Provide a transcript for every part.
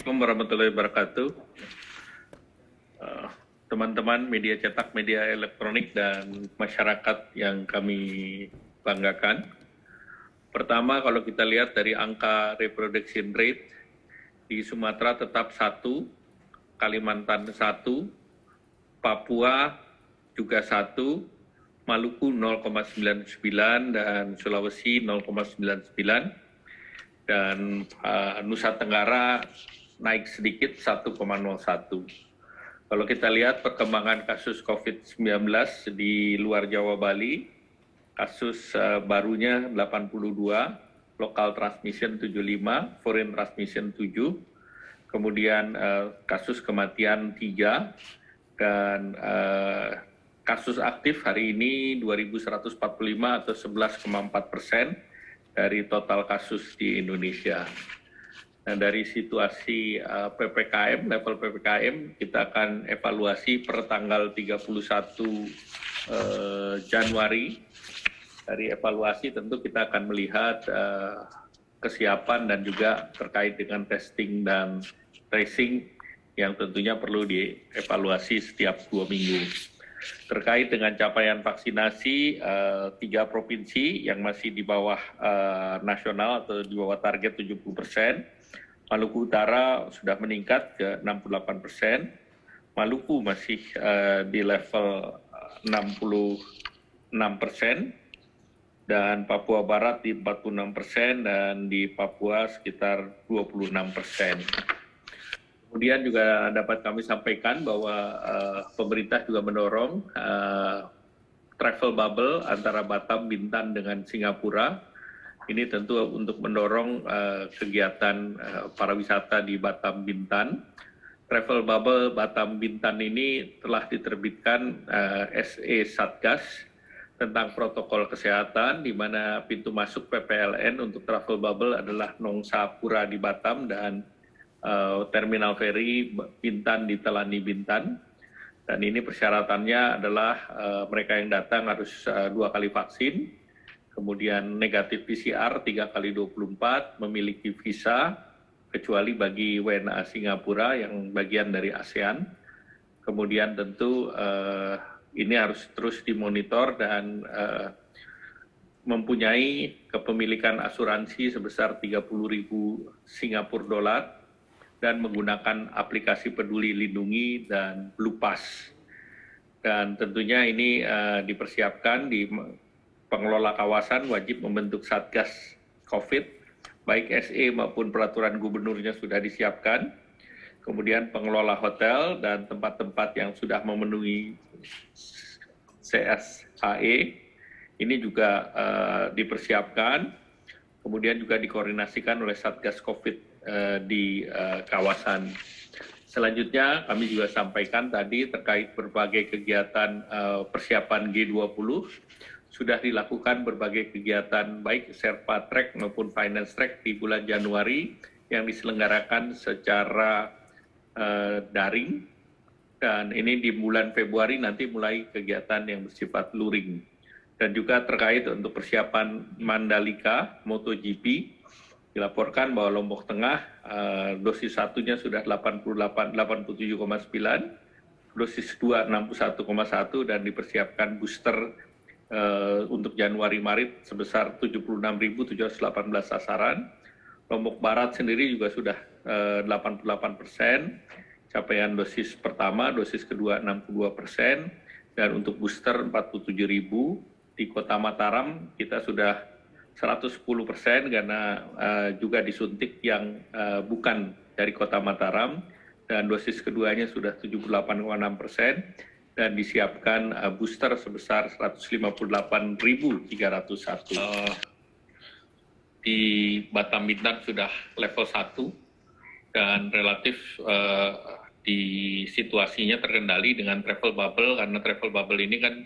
Assalamualaikum warahmatullahi wabarakatuh. Teman-teman media cetak, media elektronik, dan masyarakat yang kami banggakan. Pertama, kalau kita lihat dari angka reproduction rate, di Sumatera tetap 1, Kalimantan 1, Papua juga 1, Maluku 0,99 dan Sulawesi 0,99 dan Nusa Tenggara naik sedikit 1,01. Kalau kita lihat perkembangan kasus COVID-19 di luar Jawa Bali, kasus barunya 82, local transmission 75, foreign transmission 7, kemudian kasus kematian 3, dan kasus aktif hari ini 2.145 atau 11,4% dari total kasus di Indonesia. Nah, dari situasi PPKM, level PPKM, kita akan evaluasi per tanggal 31 Januari. Dari evaluasi tentu kita akan melihat kesiapan dan juga terkait dengan testing dan tracing yang tentunya perlu dievaluasi setiap 2 minggu. Terkait dengan capaian vaksinasi, 3 provinsi yang masih di bawah nasional atau di bawah target 70%, Maluku Utara sudah meningkat ke 68%, Maluku masih di level 66%, dan Papua Barat di 46%, dan di Papua sekitar 26%. Kemudian juga dapat kami sampaikan bahwa pemerintah juga mendorong travel bubble antara Batam, Bintan dengan Singapura. Ini tentu untuk mendorong kegiatan pariwisata di Batam, Bintan. Travel bubble Batam, Bintan ini telah diterbitkan SE Satgas tentang protokol kesehatan, di mana pintu masuk PPLN untuk travel bubble adalah Nongsa Pura di Batam dan Terminal Feri Bintan di Telani Bintan. Dan ini persyaratannya adalah mereka yang datang harus 2 kali vaksin, kemudian negatif PCR 3 kali 24, memiliki visa, kecuali bagi WNA Singapura yang bagian dari ASEAN. Kemudian tentu ini harus terus dimonitor dan mempunyai kepemilikan asuransi sebesar 30.000 Singapura dolar dan menggunakan aplikasi Peduli Lindungi dan Bluepass. Dan tentunya ini dipersiapkan di pengelola kawasan wajib membentuk Satgas COVID, baik SE maupun peraturan gubernurnya sudah disiapkan. Kemudian pengelola hotel dan tempat-tempat yang sudah memenuhi CSHE, ini juga dipersiapkan, kemudian juga dikoordinasikan oleh Satgas COVID di kawasan. Selanjutnya kami juga sampaikan tadi terkait berbagai kegiatan persiapan G20, sudah dilakukan berbagai kegiatan baik Sherpa Track maupun Finance Track di bulan Januari yang diselenggarakan secara daring, dan ini di bulan Februari nanti mulai kegiatan yang bersifat luring. Dan juga terkait untuk persiapan Mandalika MotoGP, dilaporkan bahwa Lombok Tengah dosis 1-nya sudah 87,9, dosis 2 61,1, dan dipersiapkan booster untuk Januari-Maret sebesar 76.718 sasaran. Lombok Barat sendiri juga sudah 88%, capaian dosis pertama, dosis kedua 62%, dan untuk booster 47.000. Di Kota Mataram kita sudah 110% karena juga disuntik yang bukan dari Kota Mataram, dan dosis keduanya sudah 78,6%, dan disiapkan booster sebesar 158.301. Di Batam Bintan sudah level 1 dan relatif di situasinya terkendali dengan travel bubble, karena travel bubble ini kan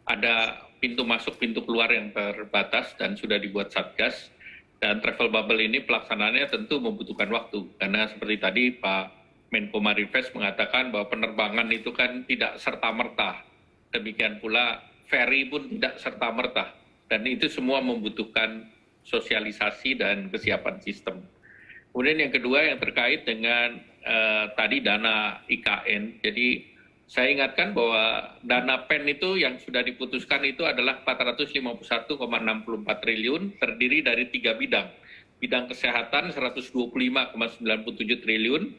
ada pintu masuk, pintu keluar yang terbatas dan sudah dibuat Satgas. Dan travel bubble ini pelaksanaannya tentu membutuhkan waktu, karena seperti tadi Pak Menko Marifest mengatakan bahwa penerbangan itu kan tidak serta-merta. Demikian pula ferry pun tidak serta-merta. Dan itu semua membutuhkan sosialisasi dan kesiapan sistem. Kemudian yang kedua yang terkait dengan tadi dana IKN. Jadi saya ingatkan bahwa dana PEN itu yang sudah diputuskan itu adalah 451,64 triliun, terdiri dari 3 bidang. Bidang kesehatan 125,97 triliun,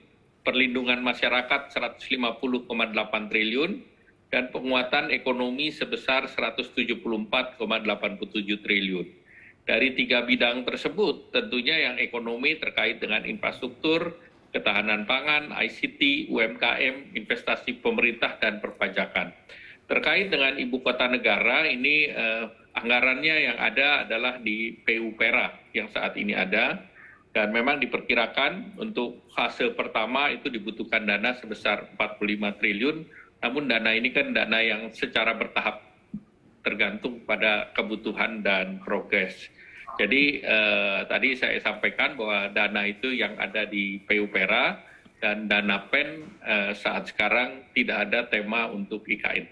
perlindungan masyarakat 150,8 triliun, dan penguatan ekonomi sebesar 174,87 triliun. Dari 3 bidang tersebut, tentunya yang ekonomi terkait dengan infrastruktur, ketahanan pangan, ICT, UMKM, investasi pemerintah, dan perpajakan. Terkait dengan ibu kota negara, ini anggarannya yang ada adalah di PU Pera yang saat ini ada, dan memang diperkirakan untuk fase pertama itu dibutuhkan dana sebesar 45 triliun, namun dana ini kan dana yang secara bertahap tergantung pada kebutuhan dan progres. Jadi tadi saya sampaikan bahwa dana itu yang ada di PU Pera dan dana PEN saat sekarang tidak ada tema untuk IKN.